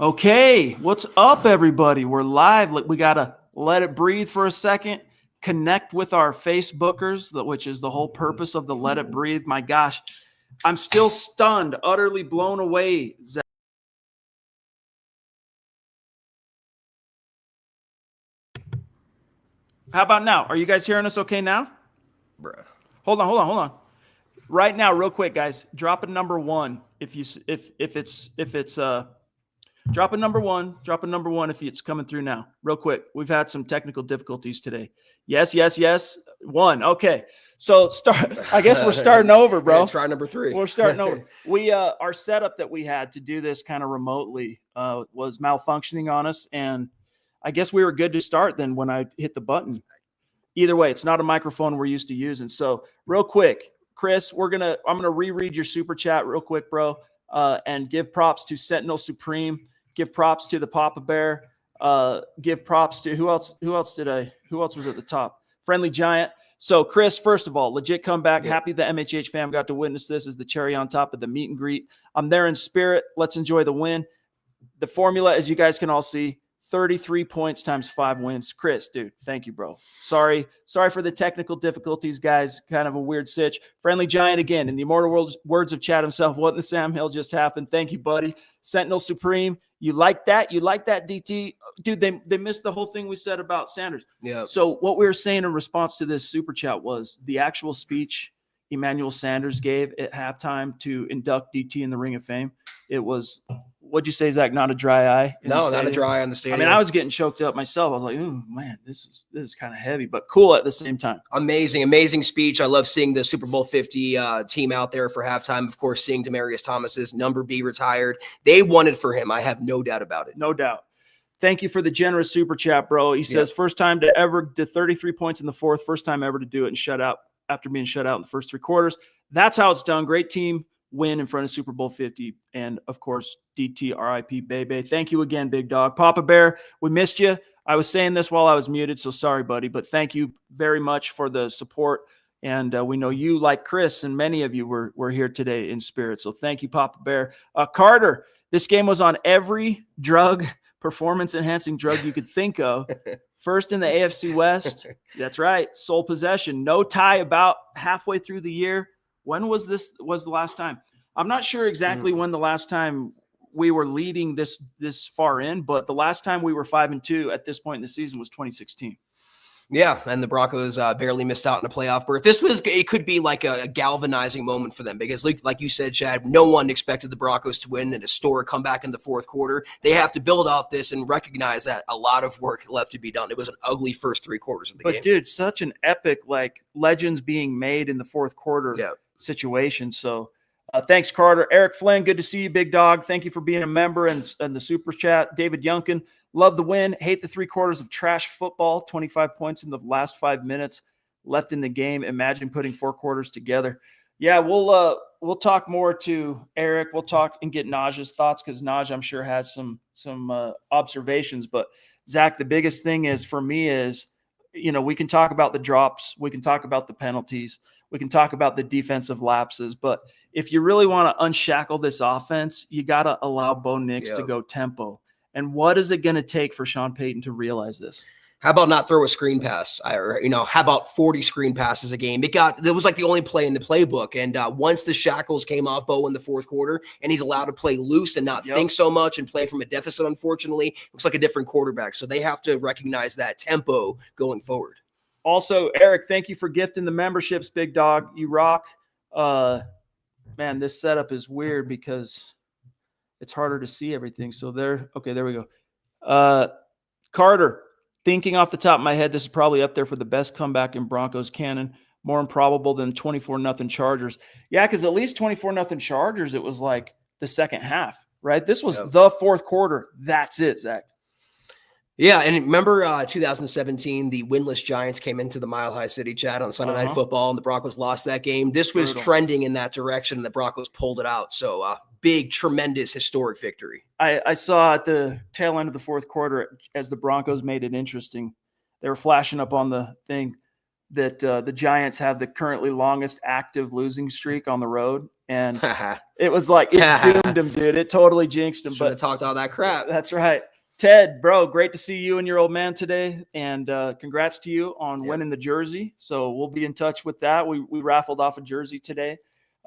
Okay, what's up, everybody? We're live. We got to let it breathe for a second, connect with our Facebookers, which is the whole purpose of the Let It Breathe. My gosh, I'm still stunned, utterly blown away, Zack. How about now? Are you guys hearing us okay now? Bruh. Hold on. Right now, real quick, guys, drop a number one if it's drop a number one if it's coming through now. Real quick. We've had some technical difficulties today. Yes. One. Okay. So I guess we're starting over, bro. Yeah, try number 3. We're starting over. Our setup that we had to do this kind of remotely was malfunctioning on us, and I guess we were good to start then when I hit the button. Either way, it's not a microphone we're used to using. So real quick, Chris, I'm gonna reread your super chat real quick, bro, and give props to Sentinel Supreme. Give props to the Papa Bear. Give props to who else was at the top? Friendly Giant. So Chris, first of all, legit comeback. Yeah. Happy the MHH fam got to witness this as the cherry on top of the meet and greet. I'm there in spirit. Let's enjoy the win. The formula, as you guys can all see, 33 points times 5 wins. Chris, dude, thank you, bro. Sorry for the technical difficulties, guys. Kind of a weird sitch. Friendly Giant again, in the immortal words of Chad himself, what in the Sam Hill just happened? Thank you, buddy. Sentinel Supreme, you like that? You like that, DT? Dude, they missed the whole thing we said about Sanders. Yeah. So what we were saying in response to this super chat was the actual speech Emmanuel Sanders gave at halftime to induct DT in the Ring of Fame. It was, what'd you say, Zach? Not a dry eye? No, not a dry eye on the stadium. I mean, I was getting choked up myself. I was like, oh, man, this is kind of heavy, but cool at the same time. Amazing speech. I love seeing the Super Bowl 50 team out there for halftime. Of course, seeing Demaryius Thomas's number be retired. They won it for him. I have no doubt about it. No doubt. Thank you for the generous super chat, bro. He says, first time to ever do 33 points in the fourth, first time ever to do it and shut out after being shut out in the first 3 quarters. That's how it's done. Great team win in front of Super Bowl 50. And, of course, DT, RIP, baby. Thank you again, big dog. Papa Bear, we missed you. I was saying this while I was muted, so sorry, buddy. But thank you very much for the support. And we know you, like Chris, and many of you were here today in spirit. So thank you, Papa Bear. Carter, this game was on every drug, performance-enhancing drug you could think of. First in the AFC West. That's right. Sole possession. No tie about halfway through the year. When was the last time? I'm not sure exactly when the last time we were leading this far in, but the last time we were 5-2 at this point in the season was 2016. Yeah, and the Broncos barely missed out in a playoff berth. It could be like a galvanizing moment for them because, like you said, Chad, no one expected the Broncos to win and a historic comeback in the fourth quarter. They have to build off this and recognize that a lot of work left to be done. It was an ugly first 3 quarters of the game. But, dude, such an epic, legends being made in the fourth quarter situation. So, thanks, Carter. Eric Flynn, good to see you, big dog. Thank you for being a member and the super chat. David Yunkin, love the win. Hate the 3 quarters of trash football. 25 points in the last 5 minutes left in the game. Imagine putting 4 quarters together. Yeah, we'll talk more to Eric. We'll talk and get Naj's thoughts because Naj, I'm sure, has some observations. But Zach, the biggest thing is for me is, we can talk about the drops, we can talk about the penalties, we can talk about the defensive lapses, but if you really want to unshackle this offense, you got to allow Bo Nix to go tempo. And what is it going to take for Sean Payton to realize this? How about not throw a screen pass? How about 40 screen passes a game? That was like the only play in the playbook. And once the shackles came off Bo in the fourth quarter and he's allowed to play loose and not think so much and play from a deficit, unfortunately, looks like a different quarterback. So they have to recognize that tempo going forward. Also, Eric, thank you for gifting the memberships, big dog. You rock. Man, this setup is weird because it's harder to see everything. So there we go. Carter, thinking off the top of my head, this is probably up there for the best comeback in Broncos canon. More improbable than 24-0 Chargers. Yeah, because at least 24-0 Chargers, it was like the second half, right? This was the fourth quarter. That's it, Zach. Yeah, and remember 2017, the winless Giants came into the Mile High City, Chad, on Sunday Night Football, and the Broncos lost that game. This was trending in that direction, and the Broncos pulled it out. So big, tremendous, historic victory. I saw at the tail end of the fourth quarter, as the Broncos made it interesting, they were flashing up on the thing, that the Giants have the currently longest active losing streak on the road. And it was like, it doomed him, dude. It totally jinxed him. Should have talked all that crap. That's right. Ted, bro, great to see you and your old man today. And congrats to you on winning the jersey. So we'll be in touch with that. We raffled off a jersey today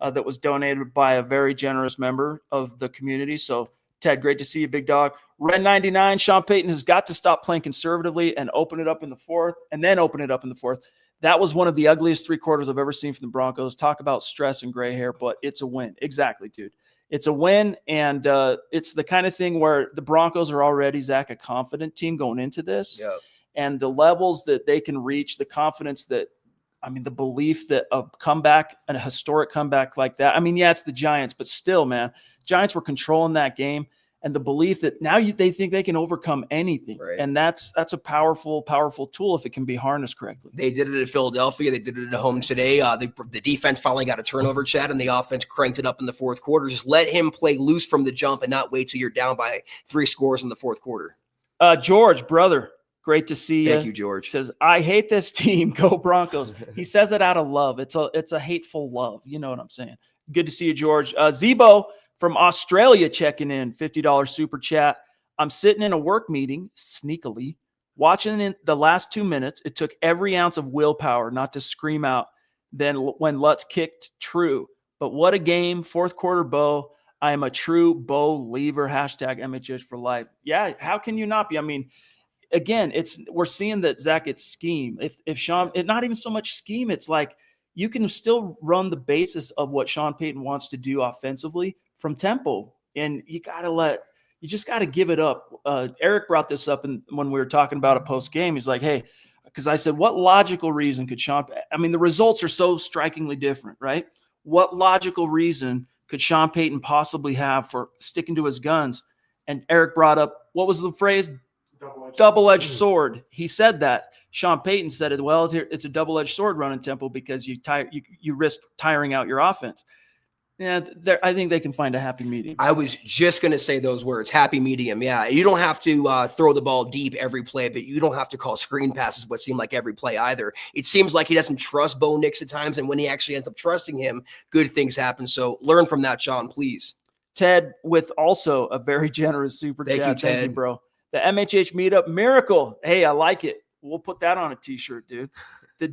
that was donated by a very generous member of the community. So Ted, great to see you, big dog. Red 99, Sean Payton has got to stop playing conservatively and open it up in the fourth, and then open it up in the fourth. That was one of the ugliest 3 quarters I've ever seen from the Broncos. Talk about stress and gray hair, but it's a win. Exactly, dude. It's a win, and it's the kind of thing where the Broncos are already, Zack, a confident team going into this. Yep. And the levels that they can reach, the confidence that, I mean, the belief that a comeback, a historic comeback like that, I mean, yeah, it's the Giants, but still, man, Giants were controlling that game. And the belief that now they think they can overcome anything. Right. And that's a powerful, powerful tool if it can be harnessed correctly. They did it at Philadelphia. They did it at home today. The defense finally got a turnover, Chad, and the offense cranked it up in the fourth quarter. Just let him play loose from the jump and not wait till you're down by 3 scores in the fourth quarter. George, brother, great to see you. Thank you, George. Says, I hate this team. Go Broncos. He says it out of love. It's a hateful love. You know what I'm saying? Good to see you, George. Zebo from Australia checking in, $50 super chat. I'm sitting in a work meeting, sneakily, watching in the last 2 minutes. It took every ounce of willpower not to scream out then when Lutz kicked true. But what a game, fourth quarter Bo. I am a true Bo lever, hashtag MHH for life. Yeah, how can you not be? I mean, again, we're seeing that, Zack, it's scheme. If Sean, not even so much scheme, it's like you can still run the basis of what Sean Payton wants to do offensively from tempo, and you just got to give it up. Eric brought this up when we were talking about a post game. He's like, hey, because I said, what logical reason could Sean, I mean, the results are so strikingly different, right? What logical reason could Sean Payton possibly have for sticking to his guns? And Eric brought up, what was the phrase? Double-edged sword. He said that. Sean Payton said it, well, it's a double-edged sword running tempo because you risk tiring out your offense. Yeah, I think they can find a happy medium. I was just going to say those words, happy medium. Yeah, you don't have to throw the ball deep every play, but you don't have to call screen passes what seemed like every play either. It seems like he doesn't trust Bo Nix at times, and when he actually ends up trusting him, good things happen. So learn from that, Sean, please. Ted, with also a very generous super chat. Thank you, Ted. Thank you, bro. The MHH meetup miracle. Hey, I like it. We'll put that on a t-shirt, dude. The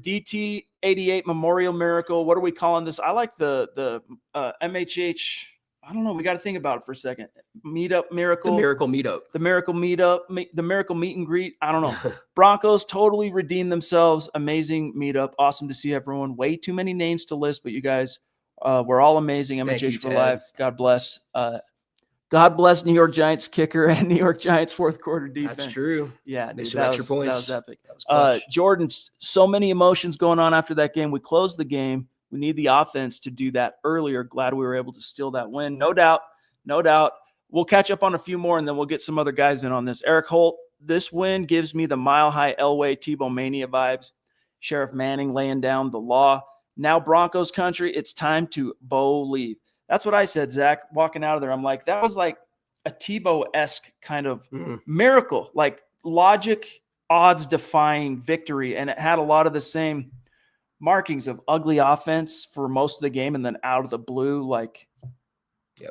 DT88 Memorial Miracle. What are we calling this? I like the MHH. I don't know. We got to think about it for a second. Meetup Miracle. The Miracle Meetup. The Miracle Meetup. The Miracle Meet and Greet. I don't know. Broncos totally redeemed themselves. Amazing meetup. Awesome to see everyone. Way too many names to list, but you guys were all amazing. MHH for life. God bless. God bless New York Giants kicker and New York Giants fourth quarter defense. That's true. Yeah, dude, that was epic. That was Jordan, so many emotions going on after that game. We closed the game. We need the offense to do that earlier. Glad we were able to steal that win. No doubt. No doubt. We'll catch up on a few more, and then we'll get some other guys in on this. Eric Holt, this win gives me the Mile High Elway Tebow Mania vibes. Sheriff Manning laying down the law. Now Broncos country, it's time to believe. That's what I said, Zack, walking out of there. I'm like, that was like a Tebow-esque kind of miracle, like logic, odds-defying victory. And it had a lot of the same markings of ugly offense for most of the game and then out of the blue, like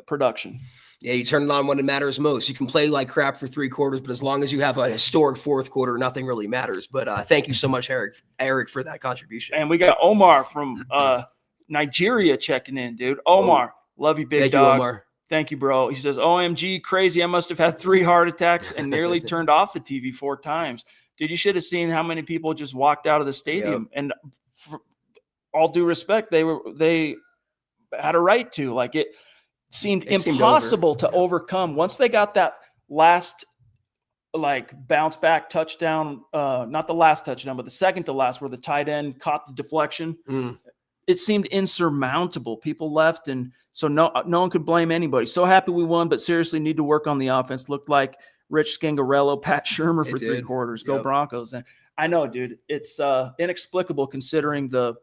production. Yeah, you turn it on when it matters most. You can play like crap for 3 quarters, but as long as you have a historic fourth quarter, nothing really matters. But thank you so much, Eric, for that contribution. And we got Omar from Nigeria checking in, dude. Omar. Love you, big dog. Thank you, Omar. Thank you, bro. He says, OMG, crazy. I must have had 3 heart attacks and nearly turned off the TV 4 times. Dude, you should have seen how many people just walked out of the stadium. Yep. And for all due respect, they had a right to. Like, it seemed impossible to overcome. Once they got that last, like, bounce back touchdown, not the last touchdown, but the second to last, where the tight end caught the deflection. It seemed insurmountable. People left, and so no one could blame anybody. So happy we won, but seriously need to work on the offense. Looked like Rich Scangarello, Pat Shurmur for 3 quarters. Go Broncos. And I know, dude, it's inexplicable considering the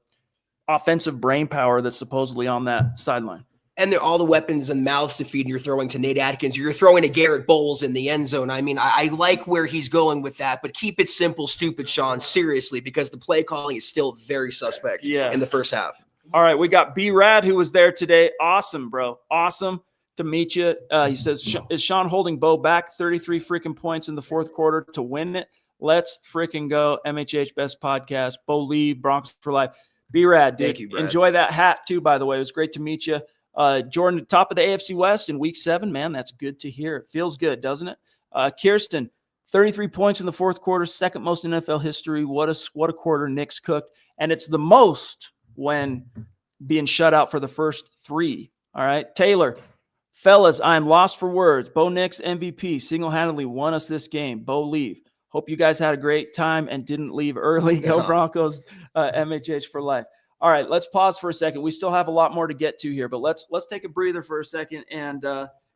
offensive brain power that's supposedly on that sideline. And they're all the weapons and mouths to feed, and you're throwing to Nate Atkins, you're throwing to Garrett Bowles in the end zone. I mean, I like where he's going with that, but keep it simple, stupid, Sean, seriously, because the play calling is still very suspect in the first half. All right, we got B-Rad, who was there today. Awesome, bro. Awesome to meet you. He says, is Sean holding Bo back 33 freaking points in the fourth quarter to win it? Let's freaking go. MHH Best Podcast. Bo Lee, Broncos for life. B-Rad, dude. Thank you, Brad. Enjoy that hat, too, by the way. It was great to meet you. Jordan, top of the AFC West in week 7, man, that's good to hear. It feels good, doesn't it? Kirsten, 33 points in the fourth quarter, second most in NFL history. What a quarter Knicks cooked. And it's the most when being shut out for the first 3. All right. Taylor, fellas, I'm lost for words. Bo Nix MVP single-handedly won us this game. Bo leave. Hope you guys had a great time and didn't leave early. Go Broncos, MHH for life. All right, let's pause for a second. We still have a lot more to get to here, but let's take a breather for a second. And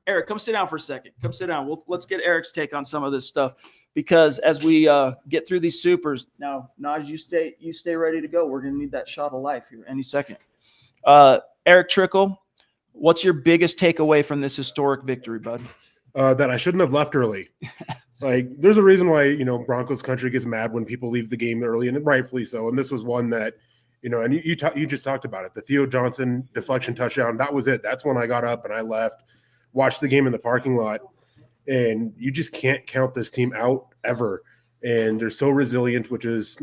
Eric, come sit down for a second. Come sit down. Let's get Eric's take on some of this stuff, because as we get through these supers now, Naj, you stay ready to go. We're gonna need that shot of life here any second. Erick Trickel, what's your biggest takeaway from this historic victory, bud? That I shouldn't have left early. Like, there's a reason why Broncos country gets mad when people leave the game early, and rightfully so. And this was one that. And you just talked about it. The Theo Johnson deflection touchdown, that was it. That's when I got up and I left, watched the game in the parking lot, and you just can't count this team out ever. And they're so resilient, which is,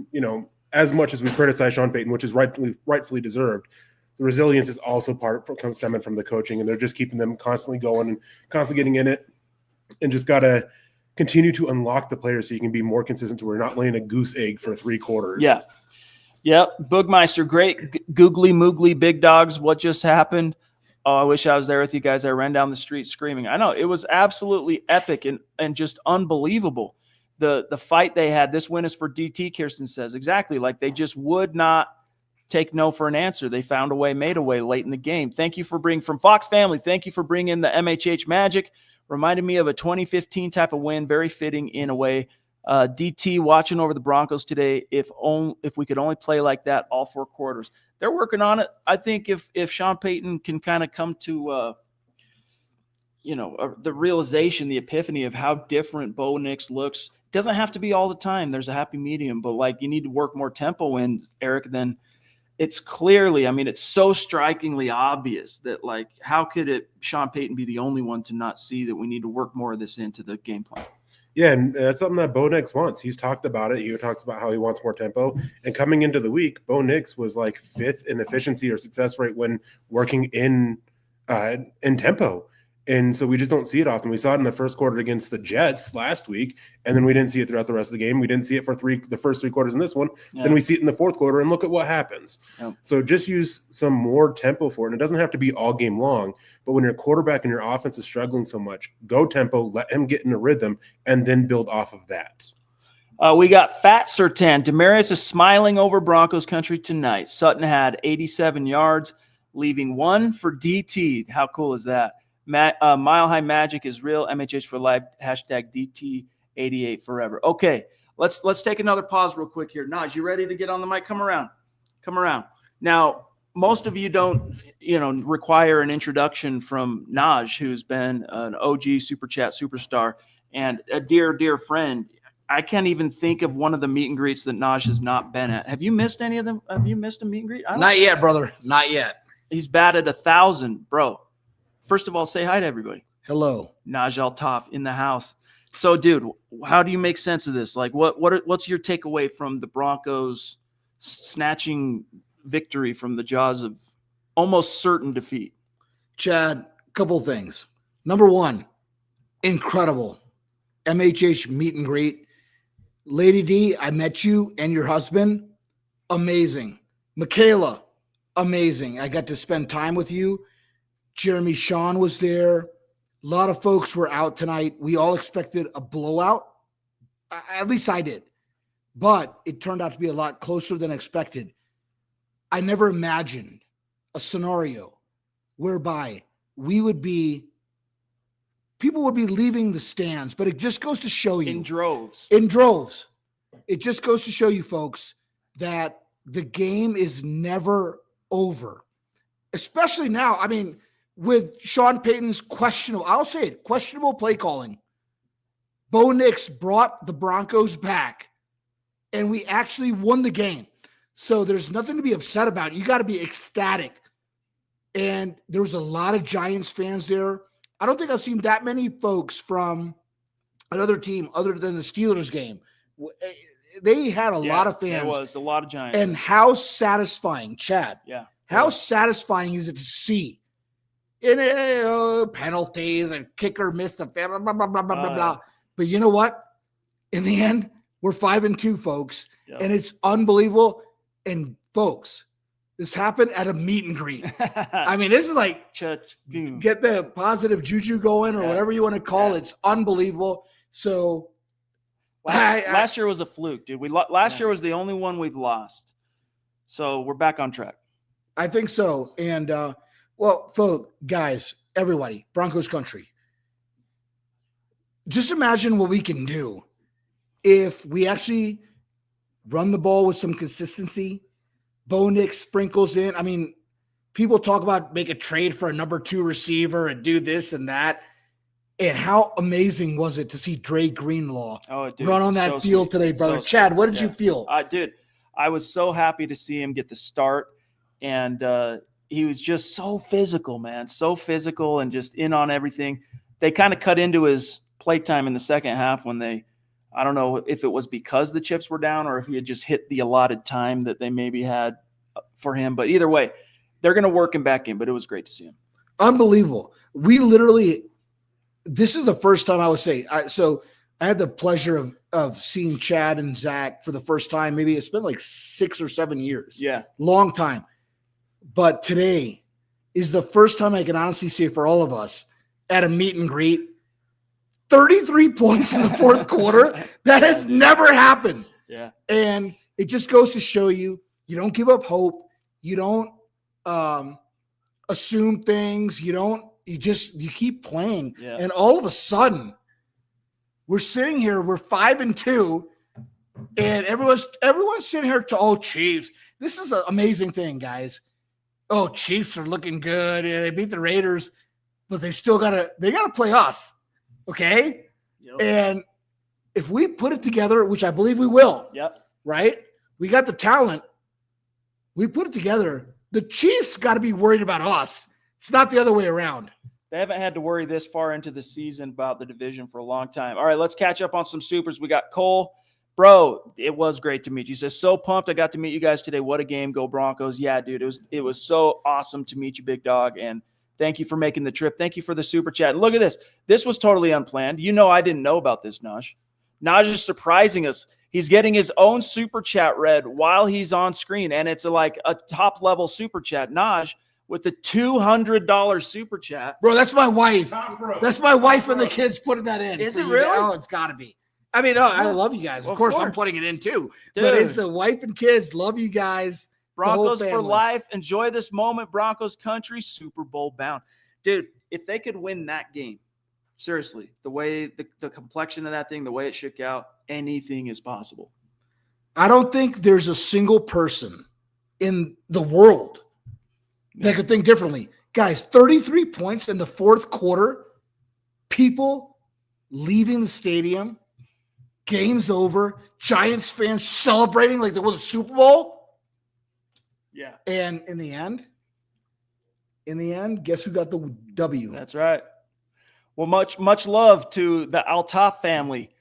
as much as we criticize Sean Payton, which is rightfully deserved, the resilience is also stemming from the coaching, and they're just keeping them constantly going and constantly getting in it, and just got to continue to unlock the players so you can be more consistent to where you're not laying a goose egg for 3 quarters. Yeah. Yep, Boogmeister, great. Googly moogly big dogs, what just happened? Oh, I wish I was there with you guys. I ran down the street screaming. I know, it was absolutely epic and just unbelievable. The fight they had. This win is for DT, Kirsten says. Exactly, like they just would not take no for an answer. They found a way, made a way late in the game. Thank you for bringing, from Fox Family, thank you for bringing the MHH magic. Reminded me of a 2015 type of win, very fitting in a way. DT watching over the Broncos today. If we could only play like that all 4 quarters, they're working on it. I think if Sean Payton can kind of come to, the realization, the epiphany of how different Bo Nix looks, it doesn't have to be all the time. There's a happy medium, but like you need to work more tempo in, Eric. Then it's clearly, it's so strikingly obvious that like, how could Sean Payton be the only one to not see that we need to work more of this into the game plan? Yeah, and that's something that Bo Nix wants. He's talked about it. He talks about how he wants more tempo. And coming into the week, Bo Nix was like 5th in efficiency or success rate when working in tempo. And so we just don't see it often. We saw it in the first quarter against the Jets last week, and then we didn't see it throughout the rest of the game. We didn't see it for the first 3 quarters in this one. Yeah. Then we see it in the fourth quarter, and look at what happens. Yeah. So just use some more tempo for it. And it doesn't have to be all game long, but when your quarterback and your offense is struggling so much, go tempo, let him get in a rhythm, and then build off of that. We got Fat Sertan. Demarius is smiling over Broncos country tonight. Sutton had 87 yards, leaving 1 for DT. How cool is that? Mile High Magic is real. MHH for life. #DT88 forever. Okay, let's take another pause real quick here. Naj, you ready to get on the mic? Come around. Now, most of you don't, require an introduction from Naj, who's been an OG Super Chat superstar and a dear friend. I can't even think of one of the meet and greets that Naj has not been at. Have you missed any of them? Have you missed a meet and greet? Not yet, brother. Not yet. He's batted 1,000, bro. First of all, say hi to everybody. Hello. Naj Al-Taf in the house. So, dude, how do you make sense of this? Like, what's your takeaway from the Broncos snatching victory from the jaws of almost certain defeat? Chad, couple things. Number one, incredible. MHH meet and greet. Lady D, I met you and your husband. Amazing. Michaela, amazing. I got to spend time with you. Jeremy Sean was there. A lot of folks were out tonight. We all expected a blowout. At least I did. But it turned out to be a lot closer than expected. I never imagined a scenario whereby people would be leaving the stands, but it just goes to show you. In droves. It just goes to show you, folks, that the game is never over. Especially now. with Sean Payton's questionable play calling, Bo Nix brought the Broncos back, and we actually won the game. So there's nothing to be upset about. You got to be ecstatic. And there was a lot of Giants fans there. I don't think I've seen that many folks from another team other than the Steelers game. They had a lot of fans. There was a lot of Giants. And how satisfying, Chad. Yeah. How satisfying is it to see? And penalties and kicker missed a blah, blah, blah, blah, blah, blah. But you know what? In the end, we're 5-2, folks. Yep. And it's unbelievable. And folks, this happened at a meet and greet. I mean, this is like get the positive juju going or whatever you want to call it. It's unbelievable. So last year was a fluke, dude. Last year was the only one we've lost. So we're back on track. I think so. And well, folks, guys, everybody, Broncos country. Just imagine what we can do if we actually run the ball with some consistency. Bo Nix sprinkles in. I mean, people talk about make a trade for a number 2 receiver and do this and that. And how amazing was it to see Dre Greenlaw run on that field today, brother? Chad, what did you feel? Dude, I was so happy to see him get the start. And he was just so physical, man. So physical and just in on everything. They kind of cut into his playtime in the second half when I don't know if it was because the chips were down or if he had just hit the allotted time that they maybe had for him. But either way, they're going to work him back in, but it was great to see him. Unbelievable. This is the first time I would say, so I had the pleasure of seeing Chad and Zack for the first time. Maybe it's been like 6 or 7 years. Yeah. Long time. But today is the first time I can honestly say for all of us at a meet and greet, 33 points in the fourth quarter. That has never happened. Yeah. And it just goes to show you don't give up hope. You don't assume things. You keep playing. Yeah. And all of a sudden, we're sitting here, we're 5-2, and everyone's sitting here Chiefs. This is an amazing thing, guys. Oh, Chiefs are looking good. Yeah, they beat the Raiders, but they still gotta play us. Okay. Yep. And if we put it together, which I believe we will, right? We got the talent. We put it together. The Chiefs got to be worried about us. It's not the other way around. They haven't had to worry this far into the season about the division for a long time. All right, let's catch up on some supers. We got Cole. Bro, it was great to meet you. He says, so pumped I got to meet you guys today. What a game. Go Broncos. Yeah, dude, it was so awesome to meet you, big dog. And thank you for making the trip. Thank you for the super chat. Look at this. This was totally unplanned. I didn't know about this, Naj. Naj is surprising us. He's getting his own super chat read while he's on screen, and it's like a top-level super chat. Naj with the $200 super chat. Bro, that's my wife. That's my wife and the kids putting that in. Is it really? Oh, it's got to be. I mean, I love you guys. Of course, I'm putting it in too. Dude. But it's the wife and kids. Love you guys. Broncos for life. Enjoy this moment. Broncos country, Super Bowl bound. Dude, if they could win that game, seriously, the way the complexion of that thing, the way it shook out, anything is possible. I don't think there's a single person in the world that could think differently. Guys, 33 points in the fourth quarter, people leaving the stadium, game's over, Giants fans celebrating like they won the Super Bowl. Yeah. And in the end, guess who got the W? That's right. Well, much love to the Altaf family.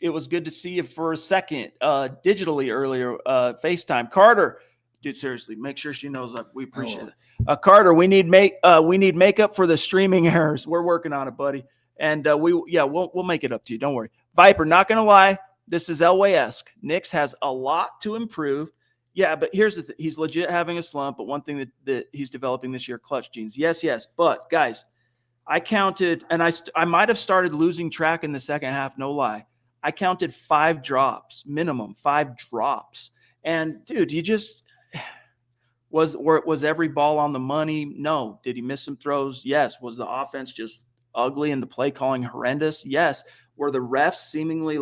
It was good to see you for a second, digitally earlier, FaceTime. Carter, dude, seriously, make sure she knows that we appreciate it. Carter, we need makeup for the streaming errors. We're working on it, buddy. And we'll make it up to you. Don't worry. Viper, not gonna lie, this is Elway-esque. Nix has a lot to improve. Yeah, but here's the thing. He's legit having a slump, but one thing that he's developing this year, clutch genes. Yes. But guys, I counted, and I might have started losing track in the second half, no lie. I counted 5 drops, minimum 5 drops. And dude, you just was every ball on the money? No. Did he miss some throws? Yes. Was the offense just ugly and the play calling horrendous? Yes. Were the refs seemingly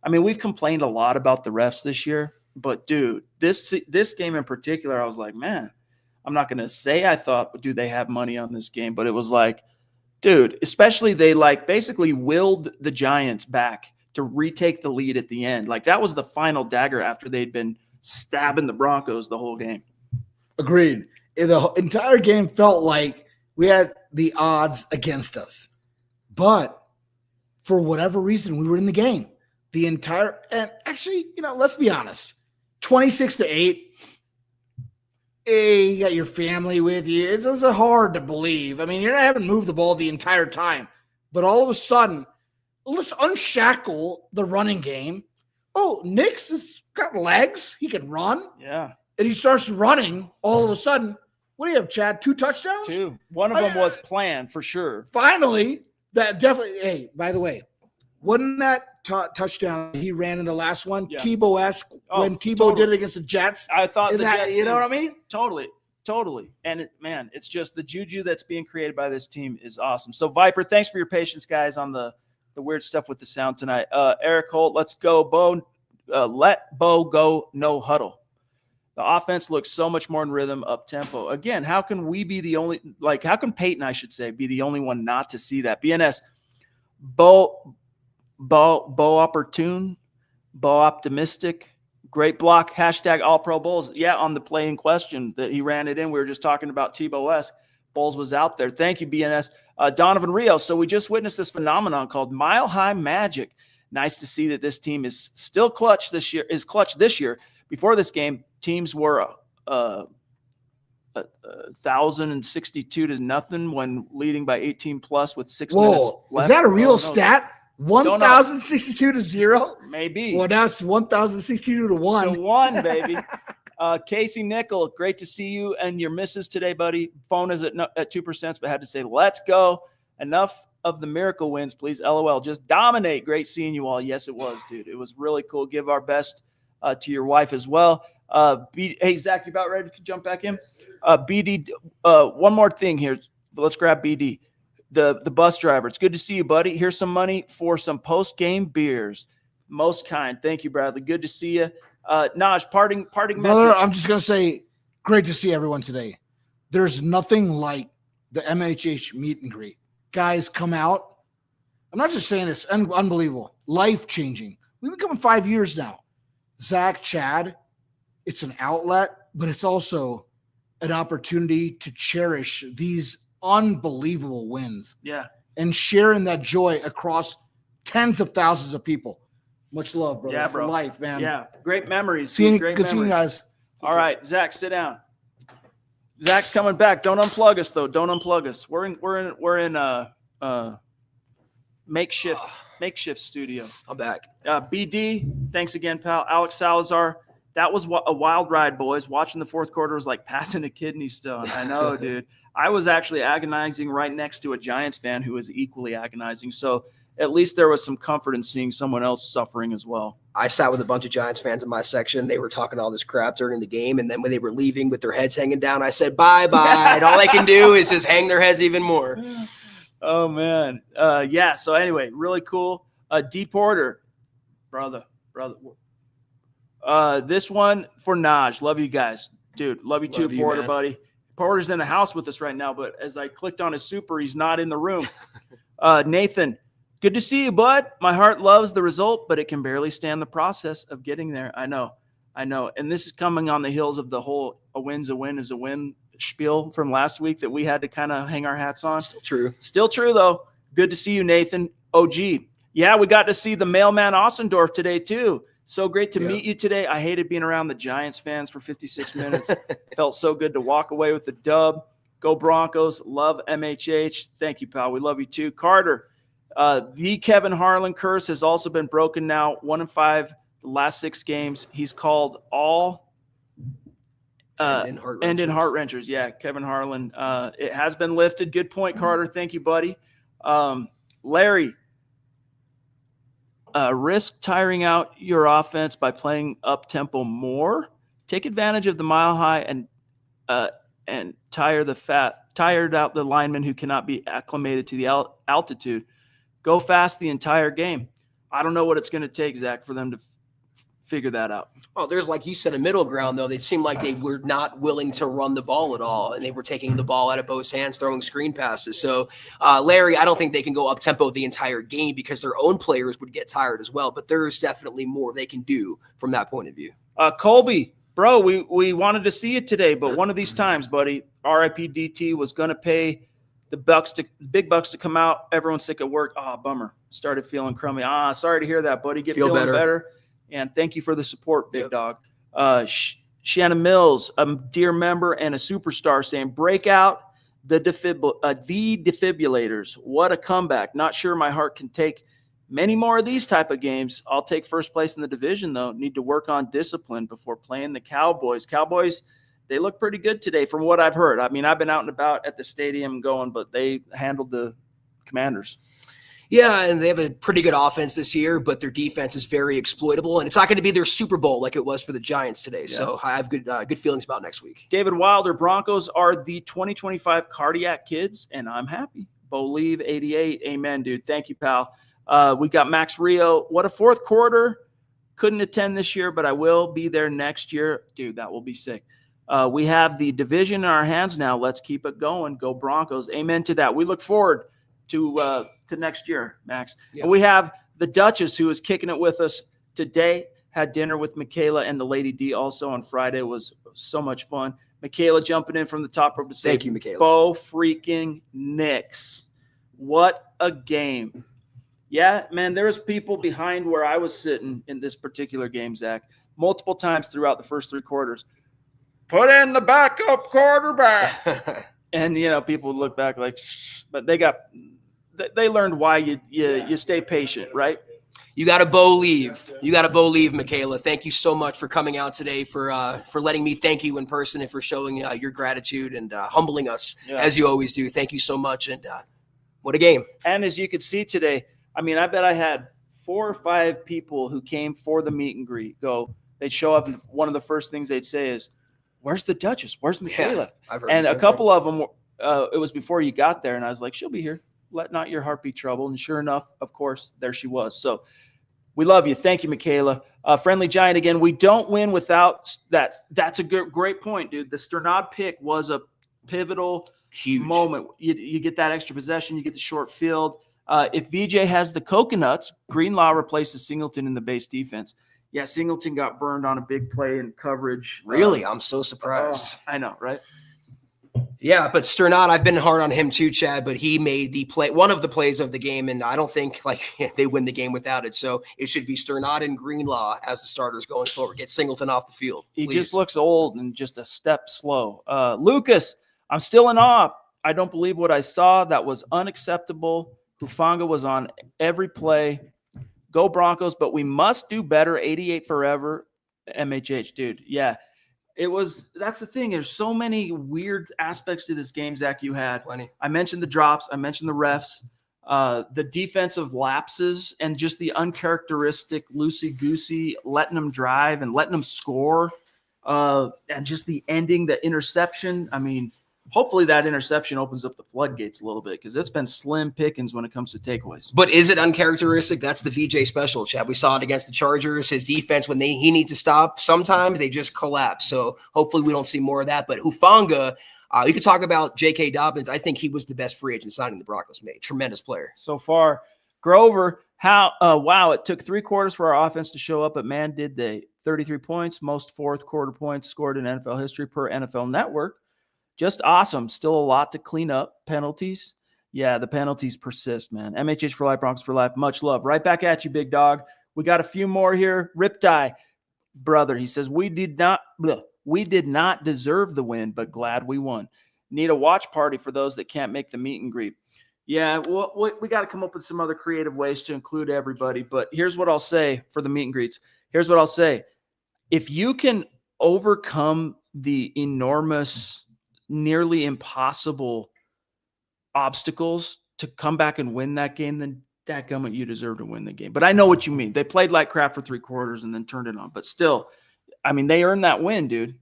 we've complained a lot about the refs this year, but dude, this game in particular, I was like, man, I'm not going to say I thought, do they have money on this game? But it was like, dude, especially they like basically willed the Giants back to retake the lead at the end. Like that was the final dagger after they'd been stabbing the Broncos the whole game. Agreed. The entire game felt like we had the odds against us. But for whatever reason, we were in the game. And actually, let's be honest, 26-8. Hey, you got your family with you. It's hard to believe. I mean, you're not having to move the ball the entire time. But all of a sudden, let's unshackle the running game. Oh, Nix has got legs. He can run. Yeah. And he starts running all of a sudden. What do you have, Chad? 2 touchdowns? 2. One of them was planned for sure. Finally, that definitely. Hey, by the way, wasn't that touchdown he ran in the last one Tebow-esque when Tebow did it against the Jets? I thought the Jets, you know what I mean? Totally. And it's just the juju that's being created by this team is awesome. So Viper, thanks for your patience, guys, on the weird stuff with the sound tonight. Eric Holt, let's go, Bo. Let Bo go, no huddle. The offense looks so much more in rhythm, up tempo. Again, how can we be the only, how can Peyton, I should say, be the only one not to see that? BNS, Bo opportune, Bo optimistic, great block, hashtag all pro Bulls. Yeah, on the play in question that he ran it in. We were just talking about Tebow-esque. Bulls was out there. Thank you, BNS. Donovan Rios. So we just witnessed this phenomenon called Mile High Magic. Nice to see that this team is still clutch this year. Before this game, teams were 1,062 to nothing when leading by 18 plus with 6 minutes left. Is that a real stat? 1,062 to 0? Maybe. Well, that's 1,062 to 1. To 1, baby. Casey Nickel, great to see you and your missus today, buddy. Phone is at 2%, but had to say, let's go. Enough of the miracle wins, please. LOL. Just dominate. Great seeing you all. Yes, it was, dude. It was really cool. Give our best to your wife as well. Hey, Zach, you about ready to jump back in? BD, one more thing here. Let's grab BD. The bus driver. It's good to see you, buddy. Here's some money for some post-game beers. Most kind. Thank you, Bradley. Good to see you. Naj, parting Brother, message. I'm just going to say, great to see everyone today. There's nothing like the MHH meet and greet. Guys, come out. I'm not just saying this. Unbelievable. Life-changing. We've been coming 5 years now. Zack, Chad, it's an outlet, but it's also an opportunity to cherish these unbelievable wins. Yeah. And sharing that joy across tens of thousands of people. Much love, brother. Yeah, for bro. life, man. Yeah. Great memories. Good memories. seeing you guys. All right, Zach, sit down. Zach's coming back. Don't unplug us, though. Don't unplug us. We're in a makeshift studio. I'm back. BD, thanks again, pal. Alex Salazar, that was a wild ride, boys. Watching the fourth quarter was like passing a kidney stone. I know, dude. I was actually agonizing right next to a Giants fan who was equally agonizing. So at least there was some comfort in seeing someone else suffering as well. I sat with a bunch of Giants fans in my section. They were talking all this crap during the game. And then when they were leaving with their heads hanging down, I said, bye-bye. And all they can do is just hang their heads even more. Oh, man. Yeah. So anyway, really cool. D Porter, brother. This one for Naj. Love you guys. Dude, love you too, Porter, man. Buddy. Porter's in the house with us right now, but as I clicked on his super, he's not in the room. Nathan, good to see you, bud. My heart loves the result, but it can barely stand the process of getting there. I know. And this is coming on the heels of the whole a win's a win is a win spiel from last week that we had to kind of hang our hats on. Still true, though. Good to see you, Nathan. OG. Yeah, we got to see the mailman Ossendorf today, too. So great to meet you today. I hated being around the Giants fans for 56 minutes. Felt so good to walk away with the dub. Go Broncos. Love MHH. Thank you, pal. We love you too. Carter, the Kevin Harlan curse has also been broken now. 1-5 the last 6 games. He's called all end in heart wrenchers. Yeah, Kevin Harlan. It has been lifted. Good point, Carter. Thank you, buddy. Larry, risk tiring out your offense by playing up tempo more. Take advantage of the mile high and tired out the linemen who cannot be acclimated to the altitude. Go fast the entire game. I don't know what it's going to take, Zach, for them to figure that out. Well, there's, like you said, a middle ground, though. They seemed like they were not willing to run the ball at all, and they were taking the ball out of both hands, throwing screen passes. So, Larry, I don't think they can go up-tempo the entire game because their own players would get tired as well, but there's definitely more they can do from that point of view. Colby, bro, we wanted to see it today, but one of these times, buddy, RIP DT was going to pay the big bucks to come out. Everyone's sick at work. Bummer. Started feeling crummy. Sorry to hear that, buddy. Feel better. And thank you for the support, big dog. Shannon Mills, a dear member and a superstar, saying, break out the defibrillators. What a comeback. Not sure my heart can take many more of these type of games. I'll take first place in the division, though. Need to work on discipline before playing the Cowboys. Cowboys, they look pretty good today from what I've heard. I mean, I've been out and about at the stadium going, but they handled the Commanders. Yeah, and they have a pretty good offense this year, but their defense is very exploitable, and it's not going to be their Super Bowl like it was for the Giants today. Yeah. So I have good feelings about next week. David Wilder, Broncos are the 2025 cardiac kids, and I'm happy. Believe 88. Amen, dude. Thank you, pal. We got Max Rio. What a fourth quarter. Couldn't attend this year, but I will be there next year. Dude, that will be sick. We have the division in our hands now. Let's keep it going. Go Broncos. Amen to that. We look forward to next year, Max. Yeah. And we have the Duchess, who is kicking it with us today. Had dinner with Michaela and the Lady D also on Friday. It was so much fun. Michaela jumping in from the top rope to say, thank you, Michaela. Bo freaking Nix. What a game. Yeah, man, there was people behind where I was sitting in this particular game, Zach, multiple times throughout the first three quarters. Put in the backup quarterback. And, people would look back like, but they learned why you stay patient, right? You got to believe. You got to believe, Michaela. Thank you so much for coming out today, for letting me thank you in person and for showing your gratitude and humbling us as you always do. Thank you so much. And what a game. And as you could see today, I mean, I bet I had 4 or 5 people who came for the meet and greet they'd show up and one of the first things they'd say is, where's the Duchess? Where's Michaela? Yeah, I've heard and a couple of them, it was before you got there. And I was like, she'll be here. Let not your heart be troubled. And sure enough, of course, there she was. So we love you. Thank you, Michaela. Friendly Giant again. We don't win without that. That's a great point, dude. The Sternad pick was a pivotal moment. You get that extra possession. You get the short field. If VJ has the coconuts, Greenlaw replaces Singleton in the base defense. Yeah, Singleton got burned on a big play in coverage. Really? I'm so surprised. I know, right? Yeah, but Sternad, I've been hard on him too, Chad, but he made one of the plays of the game, and I don't think they win the game without it. So it should be Sternad and Greenlaw as the starters going forward. Get Singleton off the field. He just looks old and just a step slow. Lucas, I'm still in awe. I don't believe what I saw. That was unacceptable. Hufanga was on every play. Go Broncos, but we must do better. 88 forever. MHH, dude. Yeah. That's the thing. There's so many weird aspects to this game, Zach, you had. Plenty. I mentioned the drops. I mentioned the refs, the defensive lapses, and just the uncharacteristic loosey-goosey letting them drive and letting them score, and just the ending, the interception. I mean, hopefully that interception opens up the floodgates a little bit because it's been slim pickings when it comes to takeaways. But is it uncharacteristic? That's the VJ special, Chad. We saw it against the Chargers. His defense, when he needs to stop, sometimes they just collapse. So hopefully we don't see more of that. But Hufanga, you could talk about J.K. Dobbins. I think he was the best free agent signing the Broncos made. Tremendous player. So far. Grover, wow, it took 3 quarters for our offense to show up, but man, did they. 33 points, most fourth quarter points scored in NFL history per NFL Network. Just awesome. Still a lot to clean up. Penalties. Yeah, the penalties persist, man. MHH for life, Broncos for life. Much love. Right back at you, big dog. We got a few more here. Riptide, brother. He says, we did not deserve the win, but glad we won. Need a watch party for those that can't make the meet and greet. Yeah, well, we got to come up with some other creative ways to include everybody. But here's what I'll say for the meet and greets. Here's what I'll say. If you can overcome the enormous, nearly impossible obstacles to come back and win that game, then dadgummit, you deserve to win the game. But I know what you mean. They played like crap for 3 quarters and then turned it on. But still, I mean, they earned that win, dude.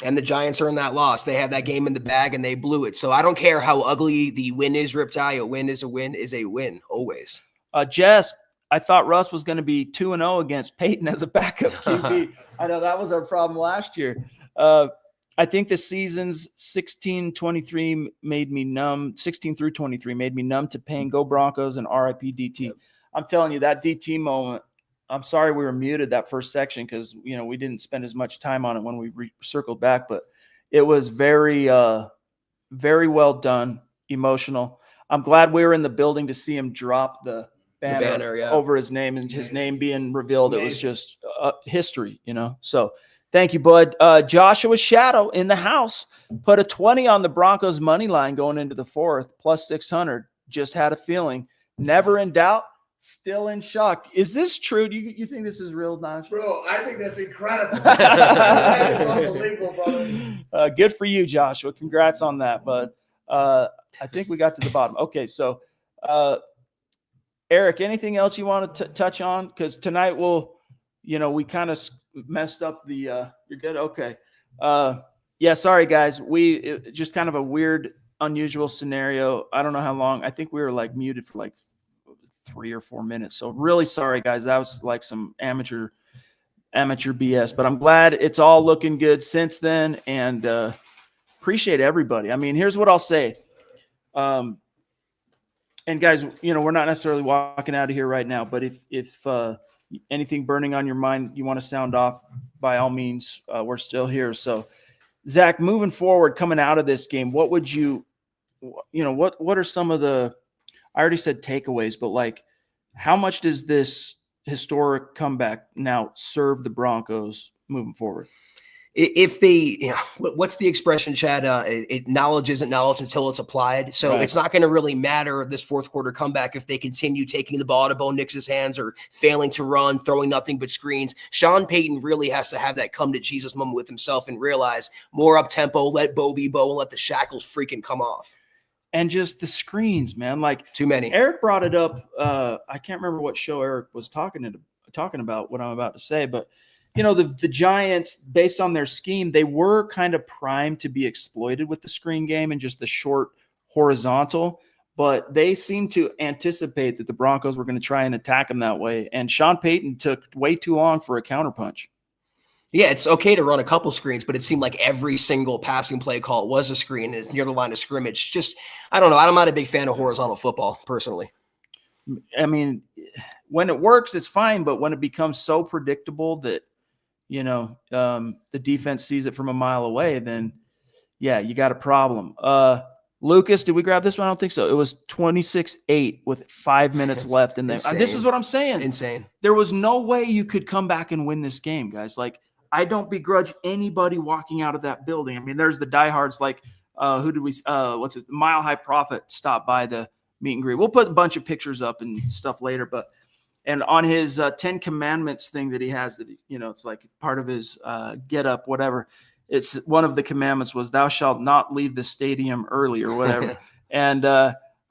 And the Giants earned that loss. They had that game in the bag and they blew it. So I don't care how ugly the win is, Riptide. A win is a win, always. Jess, I thought Russ was going to be 2-0 against Peyton as a backup QB. I know that was our problem last year. I think the seasons 16-23 made me numb. 16 through 23 made me numb to pain. Go Broncos and RIP DT. Yep. I'm telling you, that DT moment. I'm sorry we were muted that first section because we didn't spend as much time on it when we circled back, but it was very, very well done, emotional. I'm glad we were in the building to see him drop the banner over his name and his name being revealed. Amazing. It was just history, So thank you, bud. Joshua Shadow in the house put a 20 on the Broncos money line going into the fourth, plus 600. Just had a feeling. Never in doubt. Still in shock. Is this true? Do you think this is real, Nash? Bro, I think that's incredible. That is unbelievable, brother. Good for you, Joshua. Congrats on that, bud. I think we got to the bottom. Okay, so Eric, anything else you want to touch on? Because tonight we kind of messed up the you're good? Okay. Yeah, sorry, guys. Just kind of a weird, unusual scenario. I don't know how long. I think we were muted for 3 or 4 minutes. So really sorry, guys. That was some amateur BS, but I'm glad it's all looking good since then, and appreciate everybody. I mean, here's what I'll say. And guys, we're not necessarily walking out of here right now, but if anything burning on your mind, you want to sound off, by all means, we're still here. So Zack, moving forward, coming out of this game, what would what are some of the, I already said takeaways, but how much does this historic comeback now serve the Broncos moving forward? If they, what's the expression, Chad? Knowledge isn't knowledge until it's applied. So It's not going to really matter this fourth quarter comeback if they continue taking the ball out of Bo Nix's hands or failing to run, throwing nothing but screens. Sean Payton really has to have that come to Jesus moment with himself and realize more up tempo, let Bo be Bo, and let the shackles freaking come off. And just the screens, man, too many. Eric brought it up. I can't remember what show Eric was talking about what I'm about to say, but the Giants, based on their scheme, they were kind of primed to be exploited with the screen game and just the short horizontal, but they seemed to anticipate that the Broncos were going to try and attack them that way. And Sean Payton took way too long for a counterpunch. Yeah, it's okay to run a couple screens, but it seemed like every single passing play call was a screen and near the line of scrimmage. Just, I don't know. I'm not a big fan of horizontal football, personally. I mean, when it works, it's fine, but when it becomes so predictable that, the defense sees it from a mile away, then, yeah, you got a problem. Lucas, did we grab this one? I don't think so. It was 26-8 with 5 minutes left in there. This is what I'm saying. Insane. There was no way you could come back and win this game, guys. I don't begrudge anybody walking out of that building. I mean, there's the diehards who did we Mile High Prophet stopped by the meet and greet. We'll put a bunch of pictures up and stuff later, and on his 10 commandments thing that he has that, it's part of his get up, whatever. It's one of the commandments was thou shalt not leave the stadium early or whatever. And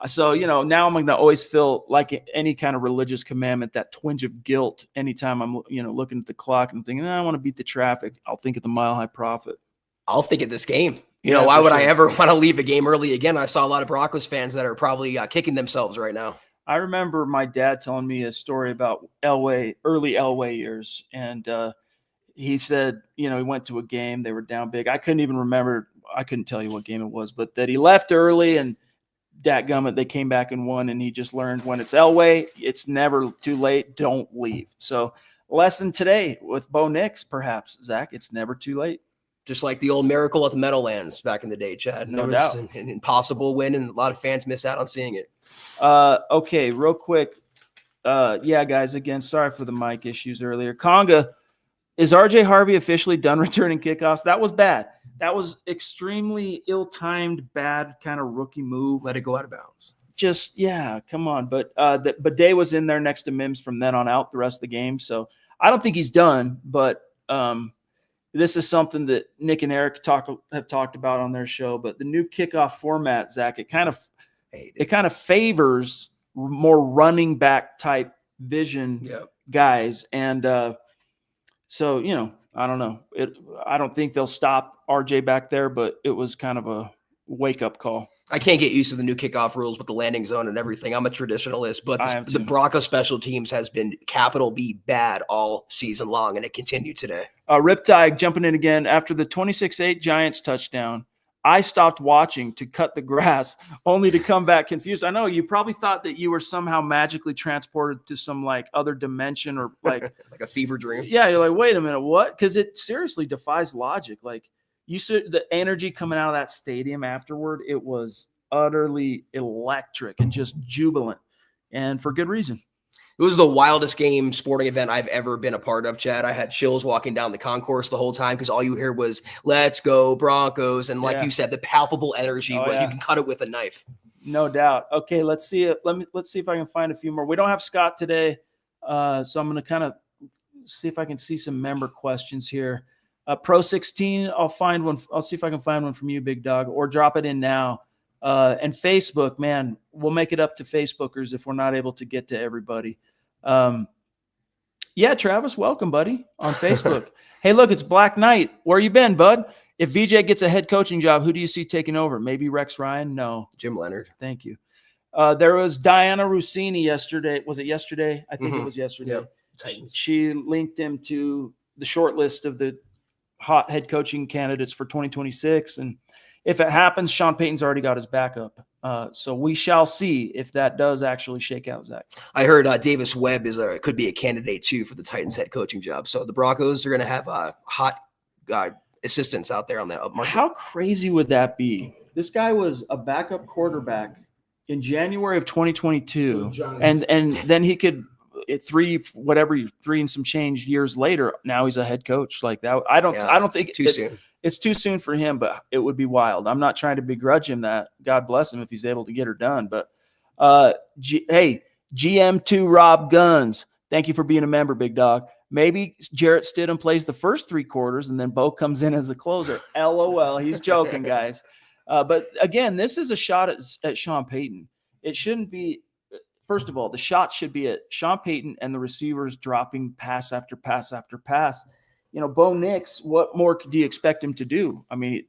so, now I'm going to always feel like any kind of religious commandment, that twinge of guilt anytime I'm, looking at the clock and thinking, I want to beat the traffic. I'll think of the Mile High Prophet. I'll think of this game. Why would I ever want to leave a game early again? I saw a lot of Broncos fans that are probably kicking themselves right now. I remember my dad telling me a story about early Elway years. And he said, he went to a game. They were down big. I couldn't even remember. I couldn't tell you what game it was, but that he left early and dadgummit, they came back and won. And he just learned when it's Elway, it's never too late. Don't leave. So lesson today with Bo Nix, perhaps, Zach, it's never too late. Just like the old Miracle at the Meadowlands back in the day, Chad. No doubt. An impossible win, and a lot of fans miss out on seeing it. Okay, real quick. Guys, again, sorry for the mic issues earlier. Conga, is RJ Harvey officially done returning kickoffs? That was bad. That was extremely ill-timed, bad kind of rookie move. Let it go out of bounds. Just, come on. But Day was in there next to Mims from then on out the rest of the game. So I don't think he's done, but this is something that Nick and Eric have talked about on their show. But the new kickoff format, Zach, it kind of favors more running back type vision guys. And so, I don't know. I don't think they'll stop RJ back there, but it was kind of a wake-up call. I can't get used to the new kickoff rules with the landing zone and everything. I'm a traditionalist, but the Broncos special teams has been capital B bad all season long, and it continued today. Riptide jumping in again. After the 26-8 Giants touchdown, I stopped watching to cut the grass, only to come back confused. I know you probably thought that you were somehow magically transported to some like other dimension or like like a fever dream. Yeah, you're like, wait a minute, what? Because it seriously defies logic. Like you said, the energy coming out of that stadium afterward, it was utterly electric and just jubilant, and for good reason. It was the wildest game sporting event I've ever been a part of, Chad. I had chills walking down the concourse the whole time because all you hear was "Let's go Broncos," and like you said, the palpable energy. You can cut it with a knife. No doubt. Okay, let's see it. Let's see if I can find a few more. We don't have Scott today, so I'm going to kind of see if I can see some member questions here. Pro 16, I'll find one. I'll see if I can find one from you, Big Dog, or drop it in now. And Facebook, man, we'll make it up to Facebookers if we're not able to get to everybody. Yeah, Travis, welcome, buddy, on Facebook. Hey, look, it's Black Knight. Where you been, bud? If VJ gets a head coaching job, who do you see taking over? Maybe Rex Ryan? No. Jim Leonard. Thank you. There was Diana Rossini yesterday. Was it yesterday? I think it was yesterday. Yep. She linked him to the short list of the hot head coaching candidates for 2026. And if it happens, Sean Payton's already got his backup. So we shall see if that does actually shake out, Zach. I heard Davis Webb could be a candidate too for the Titans head coaching job. So the Broncos are going to have hot assistants out there on that upmarket. How crazy would that be? This guy was a backup quarterback in January of 2022, and then he could three and some change years later. Now he's a head coach like that. I don't think too soon. It's too soon for him, but it would be wild. I'm not trying to begrudge him that. God bless him if he's able to get her done. But hey, GM2 Rob Guns, thank you for being a member, Big Dog. Maybe Jarrett Stidham plays the first 3 quarters and then Bo comes in as a closer. LOL. He's joking, guys. But again, this is a shot at Sean Payton. It shouldn't be. First of all, the shot should be at Sean Payton and the receivers dropping pass after pass after pass. You know, Bo Nix, what more do you expect him to do? I mean,